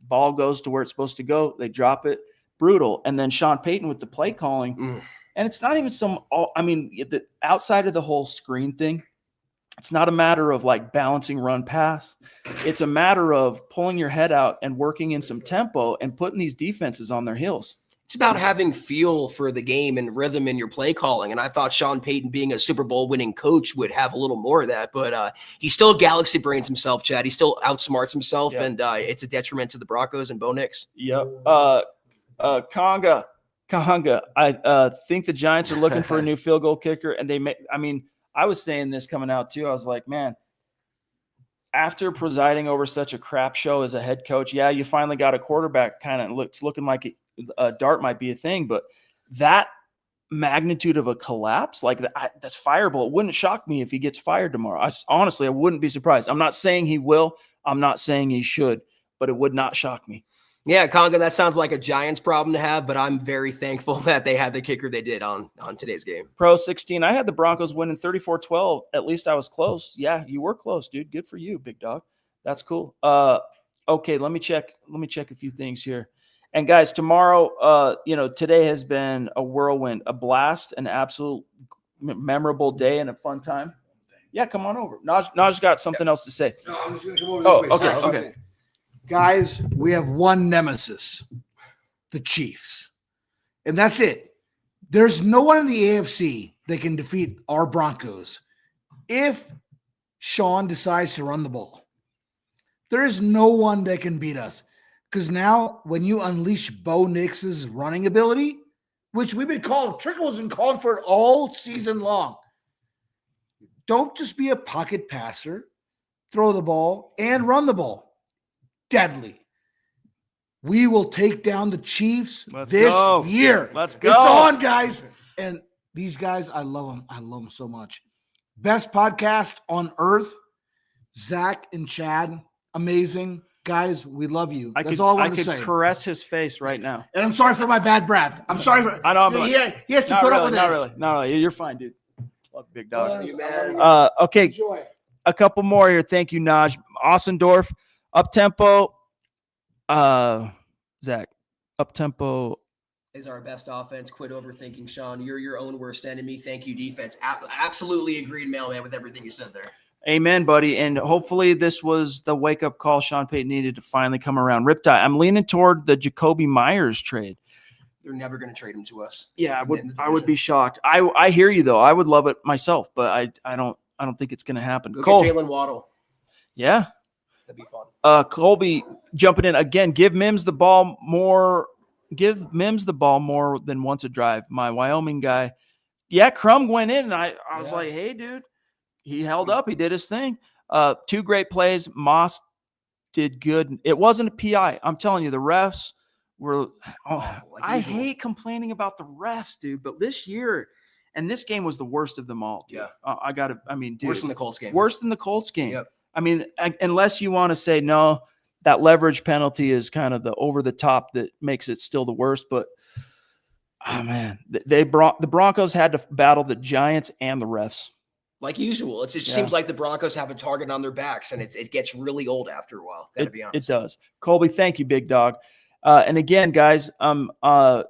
ball goes to where it's supposed to go. They drop it. Brutal. And then Sean Payton with the play calling. And it's not even the outside of the whole screen thing, it's not a matter of like balancing run pass. It's a matter of pulling your head out and working in some tempo and putting these defenses on their heels. It's about having feel for the game and rhythm in your play calling. And I thought Sean Payton, being a Super Bowl winning coach, would have a little more of that. But he still galaxy brains himself, Chad. He still outsmarts himself, and it's a detriment to the Broncos and Bo Nix. Yep. Conga. I think the Giants are looking for a new field goal kicker, and I was saying this coming out too. I was like, man, after presiding over such a crap show as a head coach, yeah, you finally got a quarterback kind of looking like a dart might be a thing, but that magnitude of a collapse, like that's fireable. It wouldn't shock me if he gets fired tomorrow. Honestly, I wouldn't be surprised. I'm not saying he will. I'm not saying he should, but it would not shock me. Yeah, Conga, that sounds like a Giants problem to have, but I'm very thankful that they had the kicker they did on today's game. Pro 16, I had the Broncos winning 34-12. At least I was close. Yeah, you were close, dude. Good for you, Big Dog. That's cool. Okay, let me check a few things here. And guys, tomorrow, today has been a whirlwind, a blast, an absolute memorable day and a fun time. Yeah, come on over. Naj got something else to say. No, I'm just going to come over this way. Okay. Guys, we have one nemesis, the Chiefs. And that's it. There's no one in the AFC that can defeat our Broncos if Sean decides to run the ball. There is no one that can beat us. Because now, when you unleash Bo Nix's running ability, which Trickel has been called for it all season long, don't just be a pocket passer, throw the ball, and run the ball. Deadly. We will take down the Chiefs this year. Let's go. It's on, guys. And these guys, I love them. I love them so much. Best podcast on earth. Zack and Chad, amazing. Guys, we love you. That's all I want to say. I could caress his face right now. And I'm sorry for my bad breath. I'm sorry for. I know. He has to put up with this. Not really. You're fine, dude. Love Big Dog. Man. Okay. Enjoy. A couple more here. Thank you, Naj. Ossendorf, up tempo. Zach, up-tempo. Is our best offense. Quit overthinking, Sean. You're your own worst enemy. Thank you, defense. Absolutely agreed, Mailman, with everything you said there. Amen, buddy. And hopefully this was the wake-up call Sean Payton needed to finally come around. Riptide, I'm leaning toward the Jacoby Myers trade. They're never going to trade him to us. Yeah, I would be shocked. I hear you though. I would love it myself, but I don't think it's going to happen. Look Cole, at Jalen Waddle. Yeah. That'd be fun. Colby jumping in again. Give Mims the ball more than once a drive. My Wyoming guy. Yeah, Crum went in, and I was like, hey, dude, he held up. He did his thing. 2 great plays. Moss did good. It wasn't a PI. I'm telling you, the refs were I hate complaining about the refs, dude, but this year and this game was the worst of them all. Dude. Yeah. Dude, worse than the Colts game. Worse than the Colts game. Yep. I mean, unless you want to say no, that leverage penalty is kind of the over the top that makes it still the worst. But oh man, the Broncos had to battle the Giants and the refs. Like usual, it just seems like the Broncos have a target on their backs, and it gets really old after a while. Gotta be honest. It does. Colby, thank you, big dog. And again, guys, was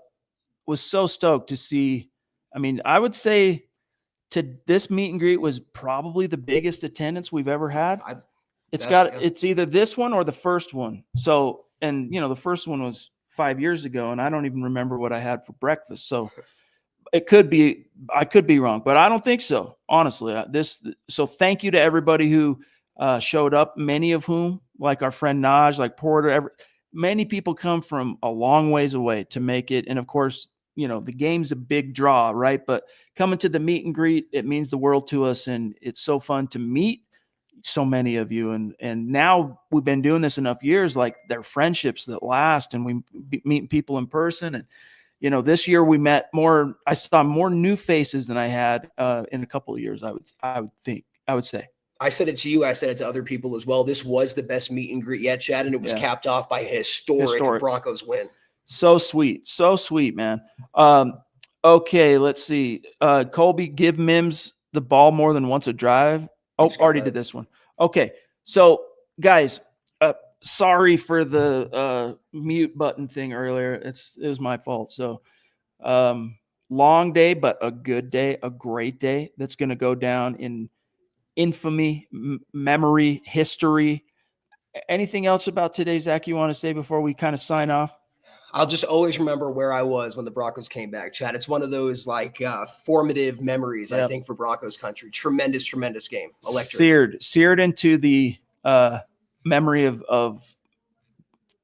so stoked to see. I mean, I would say this meet and greet was probably the biggest attendance we've ever had. It's either this one or the first one. So, and the first one was 5 years ago, and I don't even remember what I had for breakfast. So it could be, I could be wrong, but I don't think so. Honestly, so thank you to everybody who showed up, many of whom, like our friend Naj, like Porter, many people come from a long ways away to make it. And of course, the game's a big draw, right? But coming to the meet and greet, it means the world to us. And it's so fun to meet so many of you. And now we've been doing this enough years, like they're friendships that last, and we meet people in person. And, this year we met more, I saw more new faces than I had in a couple of years. I would say. I said it to you. I said it to other people as well. This was the best meet and greet yet, Chad. And it was capped off by a historic Broncos win. So sweet, man. Okay, let's see. Colby, give Mims the ball more than once a drive. Oh, already did this one. Okay, so guys, sorry for the mute button thing earlier. It was my fault. So long day, but a good day, a great day. That's going to go down in infamy, memory, history. Anything else about today, Zach, you want to say before we kind of sign off? I'll just always remember where I was when the Broncos came back, Chad. It's one of those formative memories, I think, for Broncos country. Tremendous game. Electric. Seared into the memory of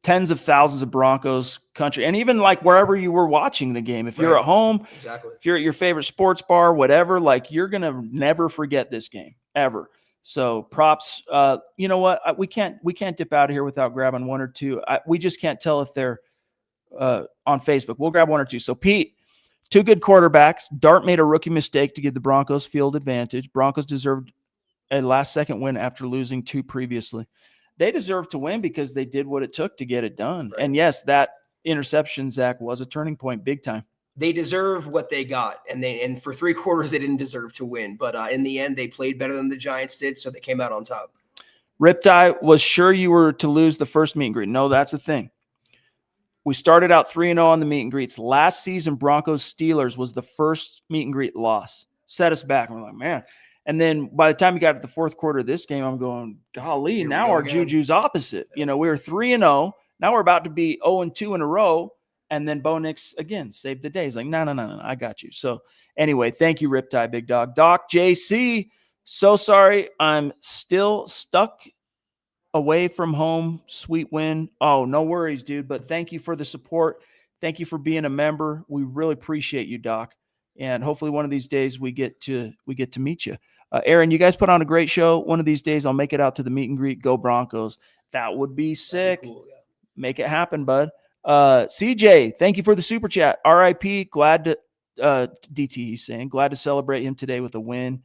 tens of thousands of Broncos country, and even like wherever you were watching the game. If you're at home, if you're at your favorite sports bar, whatever, like you're gonna never forget this game ever. So props. You know what? We can't dip out of here without grabbing one or two. We just can't tell if they're on Facebook. We'll grab one or two. So Pete, 2 good quarterbacks. Dart made a rookie mistake to give the Broncos field advantage. Broncos deserved a last-second win after losing 2 previously. They deserve to win because they did what it took to get it done. Right. And yes, that interception, Zach, was a turning point, big time. They deserve what they got, and for 3 quarters they didn't deserve to win. But in the end, they played better than the Giants did, so they came out on top. Riptide was sure you were to lose the first meet and greet. No, that's the thing. We started out 3-0 on the meet and greets. Last season, Broncos-Steelers was the first meet and greet loss. Set us back. And we're like, man. And then by the time we got to the fourth quarter of this game, I'm going, golly, now our juju's opposite. We were 3-0. Now we're about to be 0-2 in a row. And then Bo Nix, again, saved the day. He's like, no, I got you. So anyway, thank you, Riptide, big dog. Doc JC, so sorry. I'm still stuck away from home. Sweet win. Oh, no worries, dude. But thank you for the support. Thank you for being a member. We really appreciate you, Doc. And hopefully one of these days we get to meet you. Aaron, you guys put on a great show. One of these days I'll make it out to the meet and greet. Go Broncos. That would be sick. Cool, yeah. Make it happen, bud. CJ, thank you for the super chat. RIP, glad to DT, he's saying, glad to celebrate him today with a win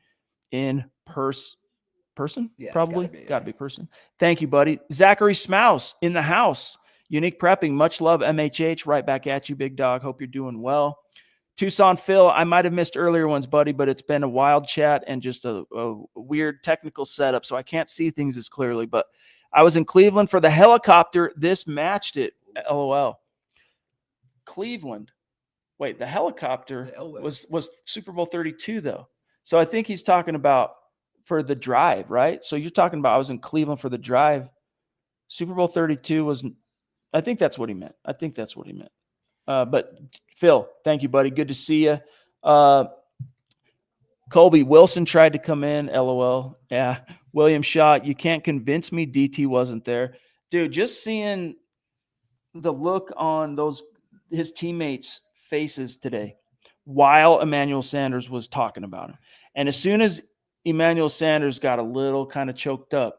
in person? Yeah, probably. Gotta be person. Thank you, buddy. Zachary Smouse in the house. Unique Prepping. Much love, MHH. Right back at you, big dog. Hope you're doing well. Tucson Phil, I might have missed earlier ones, buddy, but it's been a wild chat and just a weird technical setup, so I can't see things as clearly. But I was in Cleveland for the helicopter. This matched it. LOL. Cleveland. Wait, the helicopter The Elway. was Super Bowl 32 though. So I think he's talking about for the drive, right? So you're talking about I was in Cleveland for the drive. Super Bowl 32 was, I think that's what he meant. But Phil, thank you, buddy. Good to see you. Colby Wilson tried to come in. LOL. Yeah. William Shaw, you can't convince me DT wasn't there. Dude, just seeing the look on his teammates' faces today while Emmanuel Sanders was talking about him. And as soon as Emmanuel Sanders got a little kind of choked up,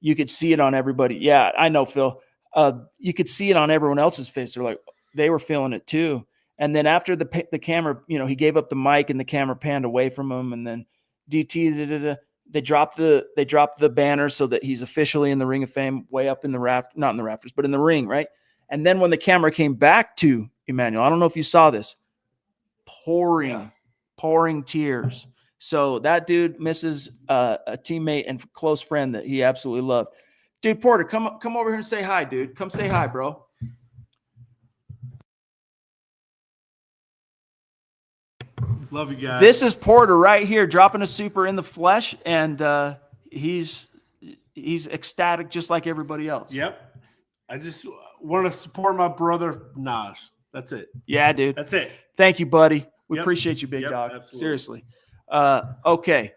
you could see it on everybody. Yeah, I know, Phil. You could see it on everyone else's face. They're like, they were feeling it too. And then after the camera, he gave up the mic and the camera panned away from him. And then DT, they dropped the banner so that he's officially in the Ring of Fame, way up in the not in the rafters, but in the ring, right? And then when the camera came back to Emmanuel, I don't know if you saw this, pouring tears. So that dude misses a teammate and close friend that he absolutely loved. Dude, Porter, come over here and say hi, dude. Come say hi, bro. Love you guys. This is Porter right here, dropping a super in the flesh, and he's ecstatic just like everybody else. Yep. I just want to support my brother Naj. That's it. Yeah, dude. That's it. Thank you, buddy. We Yep. appreciate you, big dog. Absolutely. Seriously. Okay.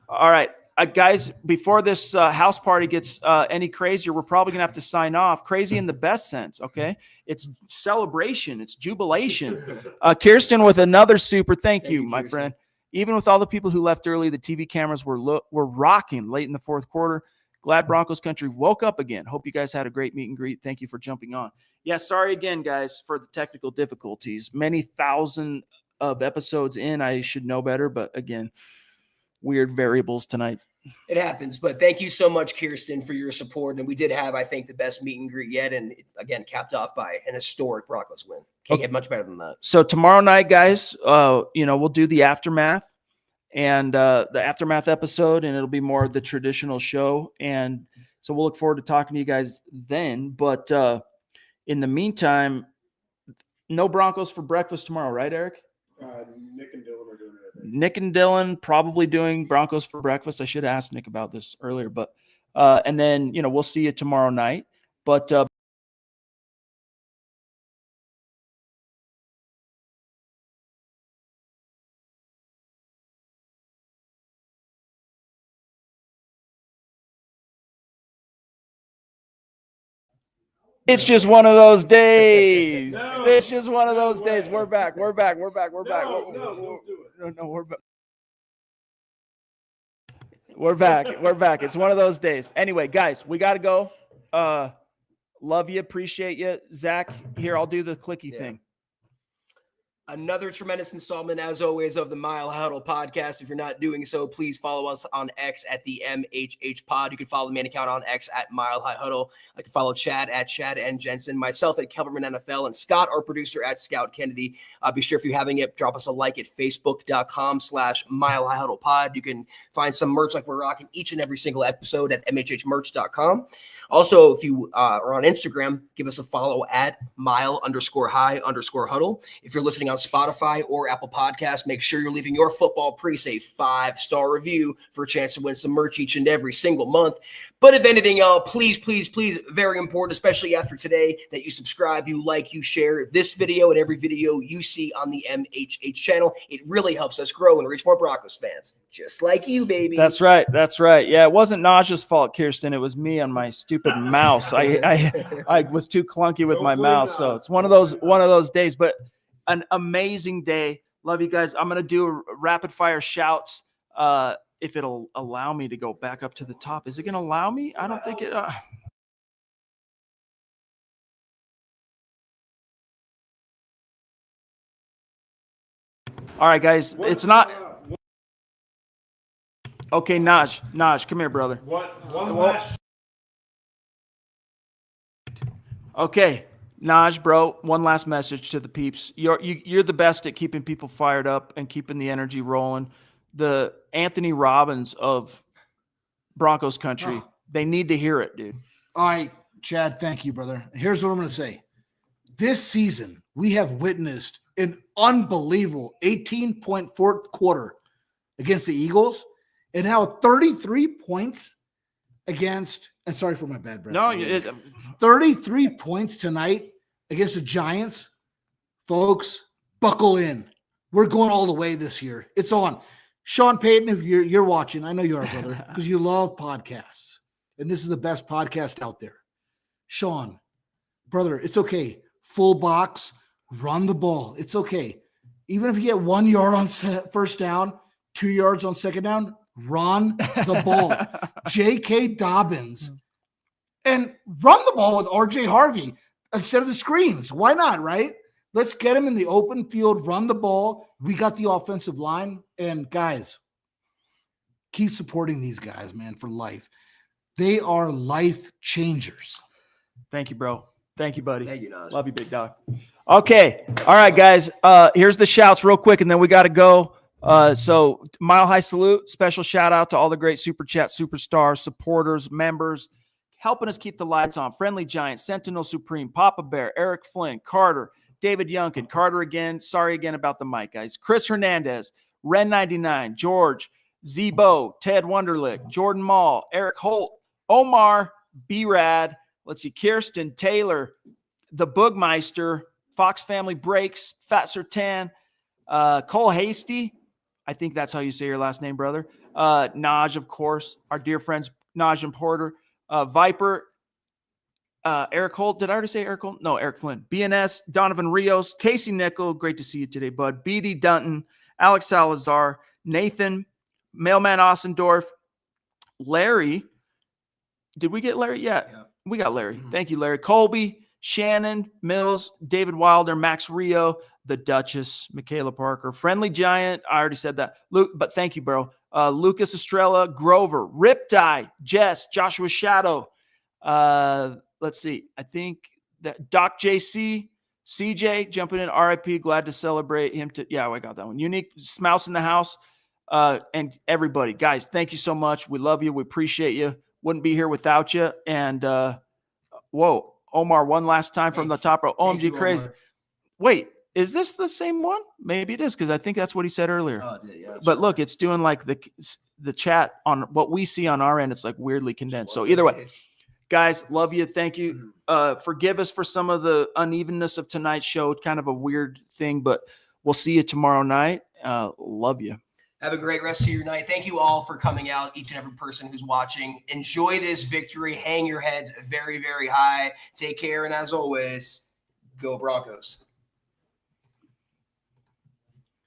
All right. Guys, before this house party gets any crazier, we're probably going to have to sign off. Crazy in the best sense, okay? It's celebration. It's jubilation. Kirsten with another super. Thank you, my Kirsten. friend. Even with all the people who left early, the TV cameras were rocking late in the fourth quarter. Glad Broncos country woke up again. Hope you guys had a great meet and greet. Thank you for jumping on. Yeah, sorry again, guys, for the technical difficulties. Many thousand of episodes in, I should know better, but again, weird variables tonight. It happens, but thank you so much, Kirsten, for your support. And we did have, I think, the best meet and greet yet. And again, capped off by an historic Broncos win. Can't get much better than that. So tomorrow night, guys, we'll do the aftermath and the aftermath episode, and it'll be more of the traditional show. And so we'll look forward to talking to you guys then. But in the meantime, no Broncos for breakfast tomorrow, right, Eric? Nick and Dylan are doing it, I think. Nick and Dylan probably doing Broncos for breakfast. I should have asked Nick about this earlier, but and then we'll see you tomorrow night. But it's just one of those days. No. It's just one of those No days. way. We're back. We're back. We're back. We're back. No, don't do it. No, we're back. We're back. We're back. It's one of those days. Anyway, guys, we got to go. Love you. Appreciate you. Zach, here, I'll do the clicky thing. Another tremendous installment, as always, of the Mile Huddle podcast. If you're not doing so, please follow us on X at the MHH Pod. You can follow the main account on X at Mile High Huddle. I can follow Chad at Chad and Jensen, myself at Kelberman NFL, and Scott, our producer, at Scout Kennedy. Be sure if you're having it, drop us a like at facebook.com/Mile High Huddle Pod. You can find some merch like we're rocking each and every single episode at mhhmerch.com. Also, if you are on Instagram, give us a follow at mile_high_huddle. If you're listening on Spotify or Apple Podcasts, make sure you're leaving your football priest a 5-star review for a chance to win some merch each and every single month. But if anything, y'all, please, very important, especially after today, that you subscribe, you like, you share this video and every video you see on the MHH channel. It really helps us grow and reach more Broncos fans, just like you, baby. That's right. That's right. Yeah, it wasn't Naj's fault, Kirsten. It was me on my stupid mouse. I was too clunky with my mouse, so it's one of those days. But an amazing day. Love you guys. I'm gonna do rapid fire shouts. If it'll allow me to go back up to the top. Is it gonna allow me? I don't think it. All right, guys. It's not. Okay, Naj, come here, brother. One last. Okay, Naj, bro, one last message to the peeps. You're the best at keeping people fired up and keeping the energy rolling. The Anthony Robbins of Broncos country, they need to hear it, dude. All right, Chad, thank you, brother. Here's what I'm going to say. this season, we have witnessed an unbelievable 18-point fourth quarter against the Eagles, and now 33 points against, and sorry for my bad breath. No, 33 points tonight against the Giants. Folks, buckle in. We're going all the way this year. It's on. Sean Payton, if you're watching, I know you are, brother, because you love podcasts, and this is the best podcast out there. Sean, brother, it's okay. Full box, run the ball. It's okay. Even if you get 1 yard on first down, 2 yards on second down, run the ball. J.K. Dobbins. And run the ball with R.J. Harvey instead of the screens. Why not, right? Let's get him in the open field, run the ball. We got the offensive line. And guys, keep supporting these guys, man, for life. They are life changers. Thank you, bro. Thank you, buddy. Thank you, Naj. Love you, big dog. Okay. All right, guys. Here's the shouts real quick, and then we got to go. So Mile High salute, special shout out to all the great Super Chat superstars, supporters, members, helping us keep the lights on. Friendly Giant, Sentinel Supreme, Papa Bear, Eric Flynn, Carter, David Youngkin, Carter again. Sorry again about the mic, guys. Chris Hernandez, Ren99, George, Zebo, Ted Wunderlich, Jordan Mall, Eric Holt, Omar, B-Rad, let's see, Kirsten, Taylor, the Boogmeister, Fox Family Breaks, Fat Sertan, Cole Hasty, I think that's how you say your last name, brother. Naj, of course, our dear friends Naj and Porter, Viper, Eric Holt. Did I already say Eric Holt? No, Eric Flynn. BNS, Donovan Rios, Casey Nickel. Great to see you today, bud. BD Dunton, Alex Salazar, Nathan, Mailman Ossendorf, Larry. Did we get Larry? Yeah. We got Larry. Thank you, Larry. Colby, Shannon, Mills, David Wilder, Max Rio, the Duchess, Michaela Parker, Friendly Giant. I already said that. Luke, but thank you, bro. Lucas Estrella, Grover, Riptide, Jess, Joshua Shadow. Let's see. I think that Doc JC, CJ jumping in. RIP. Glad to celebrate him. Yeah, I got that one. Unique Smouse in the house. And everybody, guys, thank you so much. We love you. We appreciate you. Wouldn't be here without you. And whoa, Omar, one last time from the top row. OMG, crazy. Omar. Wait, is this the same one? Maybe it is, because I think that's what he said earlier. Oh, it did, yeah, but look, it's doing like the chat on what we see on our end. It's like weirdly condensed. So either way, guys, love you. Thank you. Forgive us for some of the unevenness of tonight's show. Kind of a weird thing, but we'll see you tomorrow night. Love you. Have a great rest of your night. Thank you all for coming out, each and every person who's watching. Enjoy this victory. Hang your heads very, very high. Take care. And as always, go Broncos.